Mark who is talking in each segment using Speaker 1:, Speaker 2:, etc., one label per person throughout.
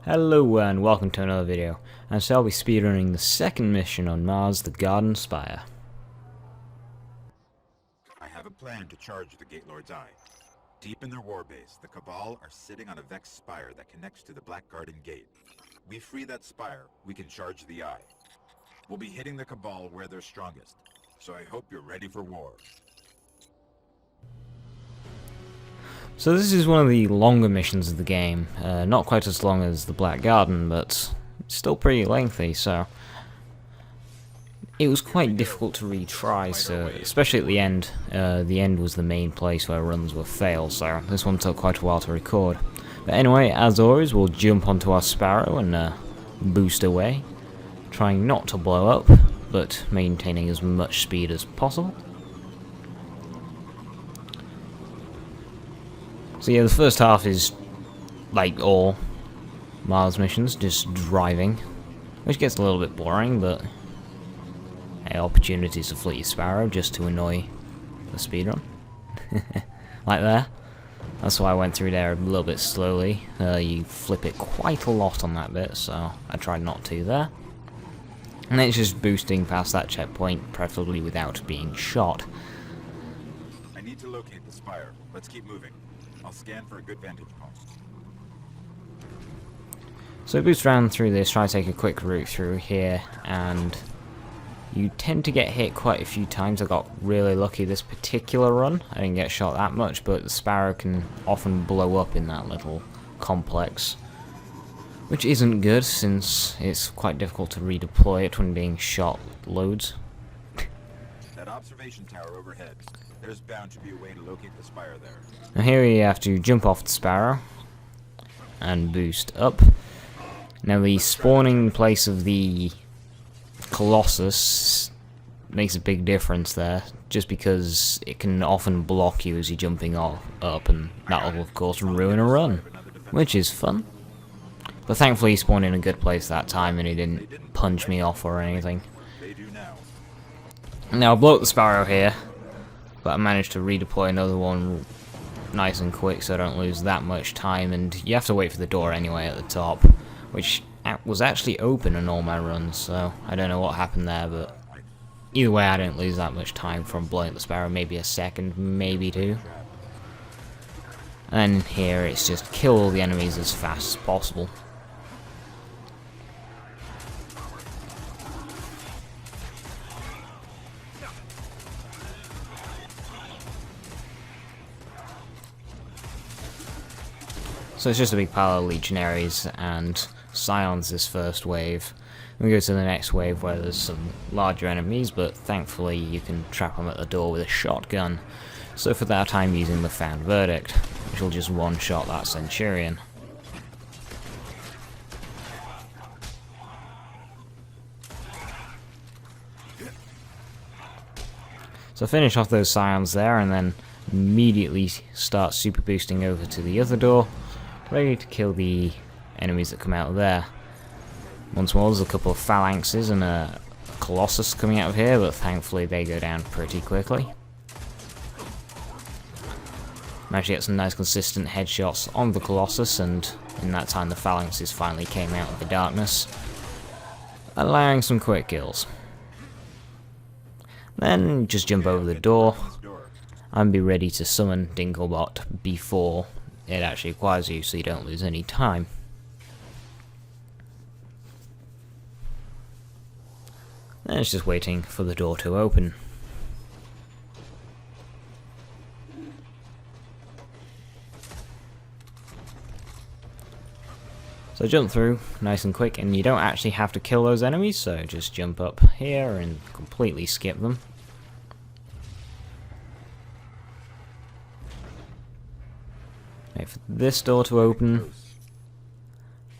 Speaker 1: Hello and welcome to another video, and so I'll be speedrunning the second mission on Mars, the Garden Spire.
Speaker 2: I have a plan to charge the Gate Lord's Eye. Deep in their warbase, the Cabal are sitting on a Vex Spire that connects to the Black Garden Gate. We free that Spire, we can charge the Eye. We'll be hitting the Cabal where they're strongest, so I hope you're ready for war.
Speaker 1: So this is one of the longer missions of the game, not quite as long as the Black Garden, but still pretty lengthy, so it was quite difficult to retry, so especially at the end was the main place where runs were failed, so this one took quite a while to record. But anyway, as always, we'll jump onto our Sparrow and boost away, trying not to blow up, but maintaining as much speed as possible. So yeah, the first half is, like all Mars missions, just driving, which gets a little bit boring, but hey, opportunities to fleet your Sparrow just to annoy the speedrun. Like there. That's why I went through there a little bit slowly. You flip it quite a lot on that bit, so I tried not to there. And then it's just boosting past that checkpoint, preferably without being shot.
Speaker 2: I need to locate the Spire. Let's keep moving. I'll scan for a good vantage point.
Speaker 1: So boost around through this, try to take a quick route through here, and you tend to get hit quite a few times. I got really lucky this particular run. I didn't get shot that much, but the Sparrow can often blow up in that little complex, which isn't good since it's quite difficult to redeploy it when being shot loads.
Speaker 2: That observation tower overhead. There's bound to be a way to locate the Spire there.
Speaker 1: Now here you have to jump off the Sparrow and boost up. Now the spawning place of the Colossus makes a big difference there, just because it can often block you as you're jumping up, and that will of course ruin a run, which is fun. But thankfully he spawned in a good place that time and he didn't punch me off or anything. Now I'll blow up the Sparrow here, but I managed to redeploy another one nice and quick so I don't lose that much time, and you have to wait for the door anyway at the top, which was actually open in all my runs, so I don't know what happened there, but either way I didn't lose that much time from blowing up the Sparrow, maybe a second, maybe two. And here it's just kill all the enemies as fast as possible. So it's just a big pile of legionaries and scions this first wave. We go to the next wave where there's some larger enemies, but thankfully you can trap them at the door with a shotgun. So for that I'm using the Found Verdict, which will just one-shot that Centurion. So finish off those scions there and then immediately start super boosting over to the other door, ready to kill the enemies that come out of there. Once more, there's a couple of phalanxes and a Colossus coming out of here, but thankfully they go down pretty quickly. Managed to get some nice consistent headshots on the Colossus, and in that time the phalanxes finally came out of the darkness, allowing some quick kills. Then just jump over the door and be ready to summon Dinklebot before it actually acquires you, so you don't lose any time. Then it's just waiting for the door to open. So jump through nice and quick, and you don't actually have to kill those enemies, so just jump up here and completely skip them. Wait for this door to open,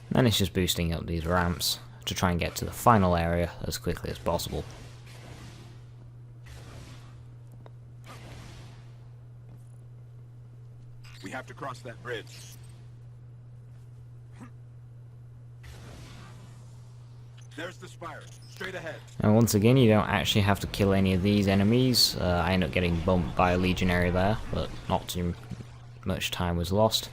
Speaker 1: then it's just boosting up these ramps to try and get to the final area as quickly as possible.
Speaker 2: We have to cross that bridge. There's the Spire, straight ahead.
Speaker 1: And once again, you don't actually have to kill any of these enemies. I end up getting bumped by a legionary there, but not too much time was lost.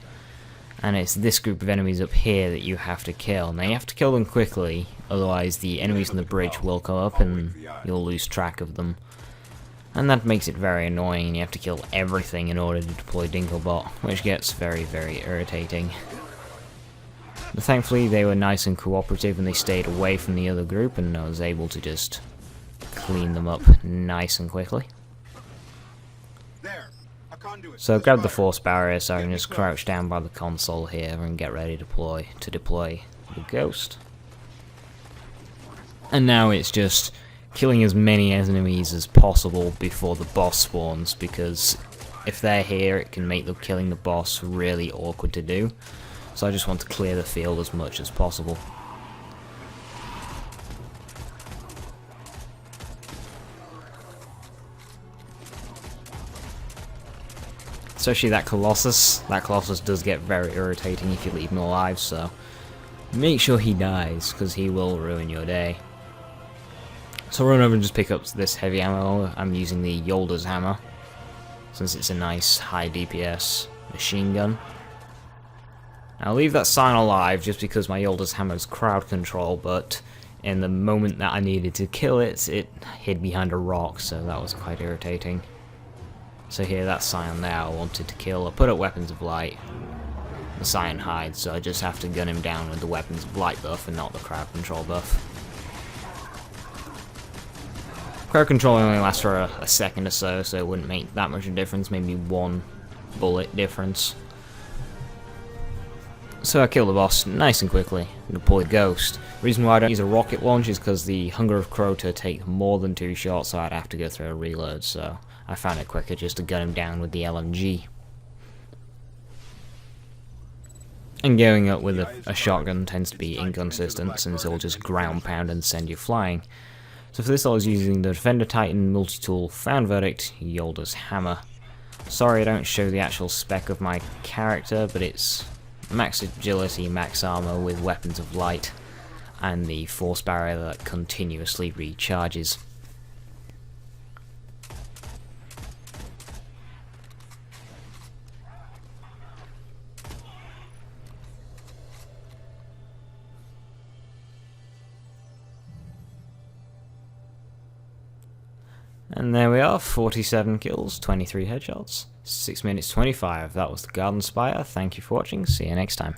Speaker 1: And it's this group of enemies up here that you have to kill. Now you have to kill them quickly, otherwise the enemies on the bridge will come up and you'll lose track of them. And that makes it very annoying, and you have to kill everything in order to deploy Dinklebot, which gets very, very irritating. But thankfully they were nice and cooperative and they stayed away from the other group, and I was able to just clean them up nice and quickly. So grab the force barrier so I can just crouch down by the console here and get ready to deploy the ghost. And now it's just killing as many enemies as possible before the boss spawns, because if they're here it can make killing the boss really awkward to do. So I just want to clear the field as much as possible. Especially that Colossus. That Colossus does get very irritating if you leave him alive, so make sure he dies, because he will ruin your day. So run over and just pick up this heavy ammo. I'm using the Yolder's hammer, since it's a nice high DPS machine gun. I'll leave that sign alive just because my Yolder's hammer is crowd control, but in the moment that I needed to kill it, it hid behind a rock, so that was quite irritating. So here, that Scion there I wanted to kill. I put up Weapons of Light. The Scion hides, so I just have to gun him down with the Weapons of Light buff and not the crowd control buff. Crowd control only lasts for a second or so it wouldn't make that much of a difference, maybe one bullet difference. So I kill the boss nice and quickly and deploy Ghost. The reason why I don't use a rocket launch is because the Hunger of Crota take more than 2 shots, so I'd have to go through a reload, so I found it quicker just to gun him down with the LMG. And going up with a shotgun tends to be inconsistent, since it'll just ground pound and send you flying. So for this I was using the Defender Titan multi-tool Found Verdict Yolder's hammer. Sorry I don't show the actual spec of my character, but it's max agility, max armor with Weapons of Light, and the force barrier that continuously recharges. And there we are, 47 kills, 23 headshots, 6 minutes 25. That was the Garden Spire. Thank you for watching. See you next time.